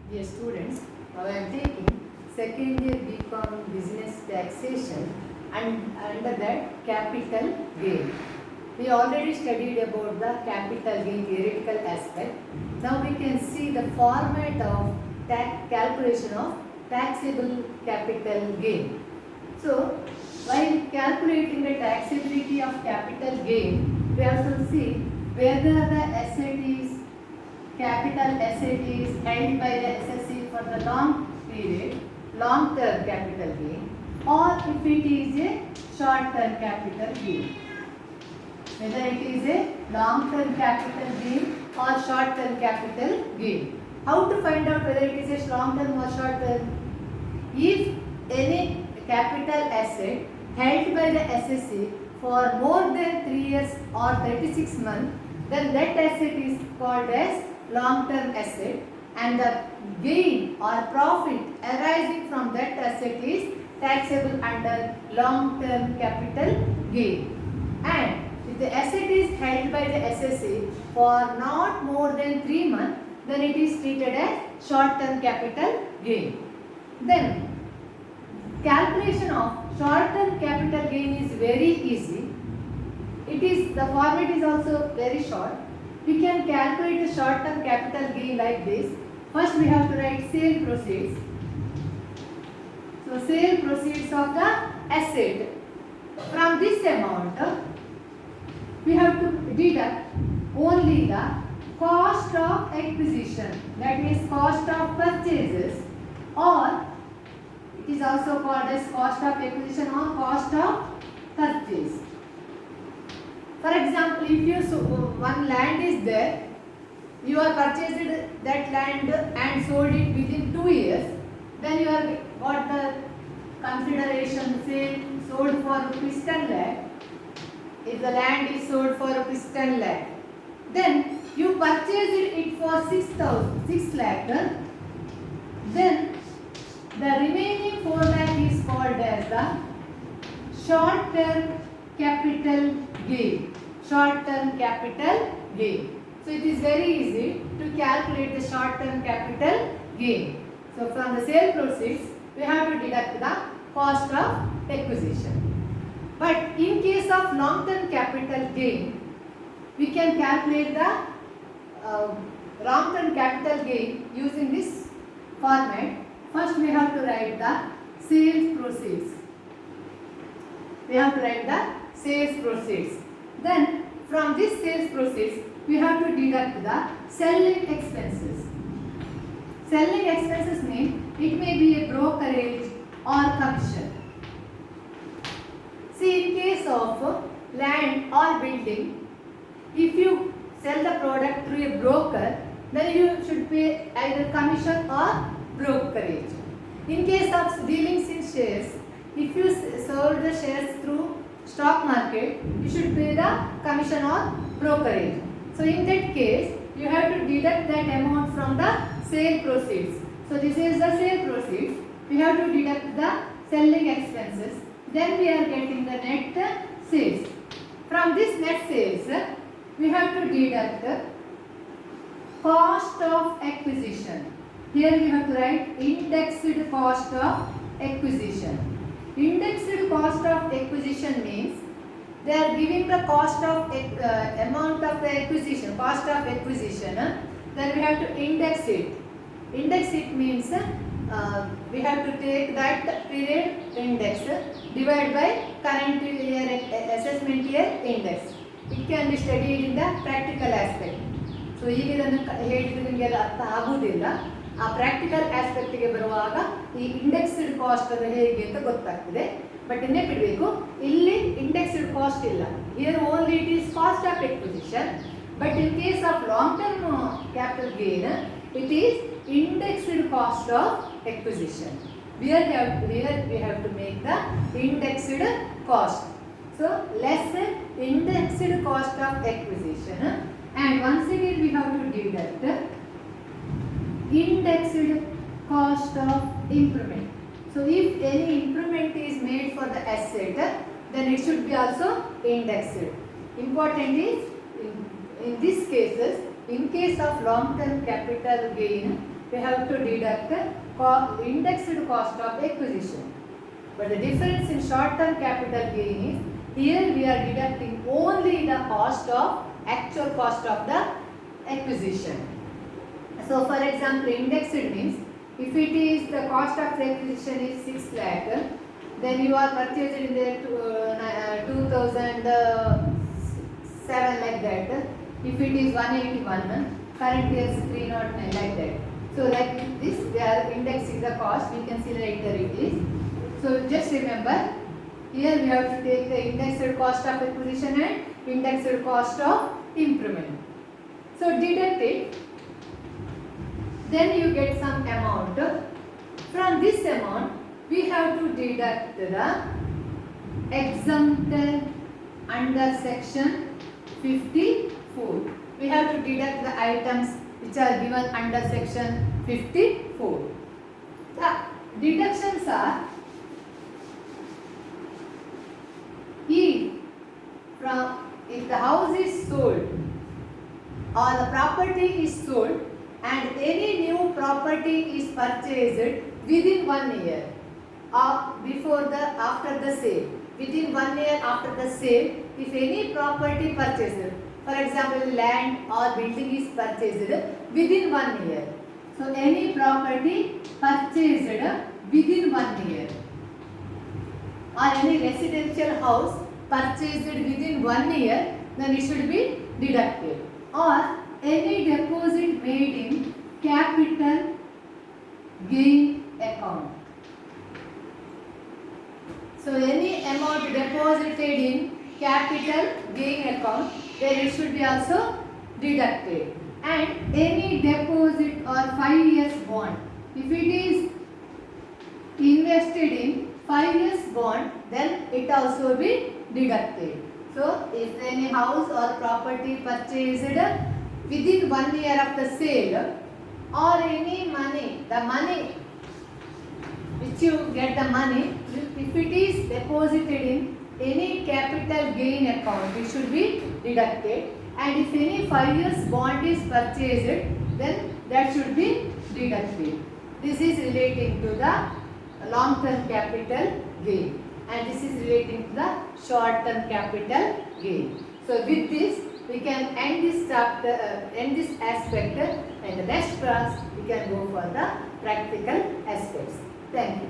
Dear students, now I am taking second year BCom Business Taxation and under that capital gain. We already studied about the capital gain theoretical aspect. Now we can see the format of calculation of taxable capital gain. So while calculating the taxability of capital gain, we have to see whether the asset is capital asset is held by the SSC for the long period, long term capital gain, or if it is a short term capital gain. Whether it is a long term capital gain or short term capital gain. How to find out whether it is a long term or short term? If any capital asset held by the SSC for more than 3 years or 36 months, then that asset is called as long-term asset, and the gain or profit arising from that asset is taxable under long-term capital gain. And if the asset is held by the SSC for not more than 3 months, then it is treated as short-term capital gain. Then calculation of short-term capital gain is very easy. The format is also very short. We can calculate the short-term capital gain like this. First we have to write sale proceeds. So sale proceeds of the asset. From this amount, we have to deduct only the cost of acquisition. That means cost of purchases, or it is also called as cost of acquisition or cost of purchase. For example, if one land is there, you are purchased that land and sold it within 2 years, then you have got the consideration say sold for rupees 10 lakh. If the land is sold for rupees 10 lakh, then you purchased it for 6 lakh, then the remaining 4 lakh is called as the short term capital gain. Short term capital gain. So it is very easy to calculate the short term capital gain. So from the sale proceeds, we have to deduct the cost of acquisition. But in case of long term capital gain, we can calculate the long term capital gain using this format. First we have to write the sales proceeds. Then from this sales proceeds, we have to deduct the selling expenses. Selling expenses mean it may be a brokerage or commission. See, in case of land or building, if you sell the product through a broker, then you should pay either commission or brokerage. In case of dealings in shares, if you sold the shares through stock market, you should pay the commission or brokerage. So in that case, you have to deduct that amount from the sale proceeds. So this is the sale proceeds. We have to deduct the selling expenses. Then we are getting the net sales. From this net sales, we have to deduct cost of acquisition. Here we have to write indexed cost of acquisition. Indexed cost of acquisition means they are giving the cost of amount of the acquisition, cost of acquisition. Then we have to index it. Index it means we have to take that period index divided by current year assessment year index. It can be studied in the practical aspect. So ಈಗ ಇದನ್ನು ಹೇಳಿದ್ರೆ ನಿಮಗೆ ಅರ್ಥ ಆಗುವುದಿಲ್ಲ. ಆ practical ಆಸ್ಪೆಕ್ಟ್ಗೆ ಬರುವಾಗ ಈ indexed cost ಅದು ಹೇಗೆ ಅಂತ ಗೊತ್ತಾಗ್ತದೆ. ಬಟ್ ನೆನಪಿಡಬೇಕು, ಇಲ್ಲಿ ಇಂಡೆಕ್ಸ್ಡ್ ಕಾಸ್ಟ್ ಇಲ್ಲ. Here only it is cost of acquisition. But in case of long term capital gain, it is indexed cost of acquisition. Here we have to make the indexed cost. So less indexed cost of acquisition, and once again we have to deduct indexed cost of improvement. So if any improvement is made for the asset, then it should be also indexed. Important is in these cases, in case of long term capital gain, we have to deduct indexed cost of acquisition. But the difference in short-term capital gain is here we are deducting only the actual cost of the acquisition. So for example, indexed means if it is the cost of acquisition is 6 lakh, then you are purchased in the 2007 like that. If it is 181, current year is 309 like that. So like this, they are indexing the cost. We can see later it is. So just remember, here we have to take the indexed cost of acquisition and indexed cost of improvement. So deduct it. Then you get some amount. From this amount, we have to deduct the exempted under section 54. We have to deduct the items which are given under section 54. The deductions are if the house is sold or the property is sold and any new property is purchased within 1 year or after the sale. Within 1 year after the sale, if any property purchased, for example land or building is purchased within 1 year. So any property purchased within 1 year or any residential house purchased within 1 year, then it should be deducted. Or any deposit made in capital gain account. So any amount deposited in capital gain account, then it should be also deducted. And any deposit or 5 years bond, if it is invested in 5 years bond, then it also be deducted. So if any house or property purchased within 1 year of the sale, or any money, the money which you get the money, if it is deposited in any capital gain account, it should be deducted. And if any 5 years bond is purchased, then that should be deducted. This is relating to the long-term capital gain, and this is relating to the short-term capital gain. So with this, we can end this chapter, end this aspect, and the next class we can go for the practical aspects. Thank you.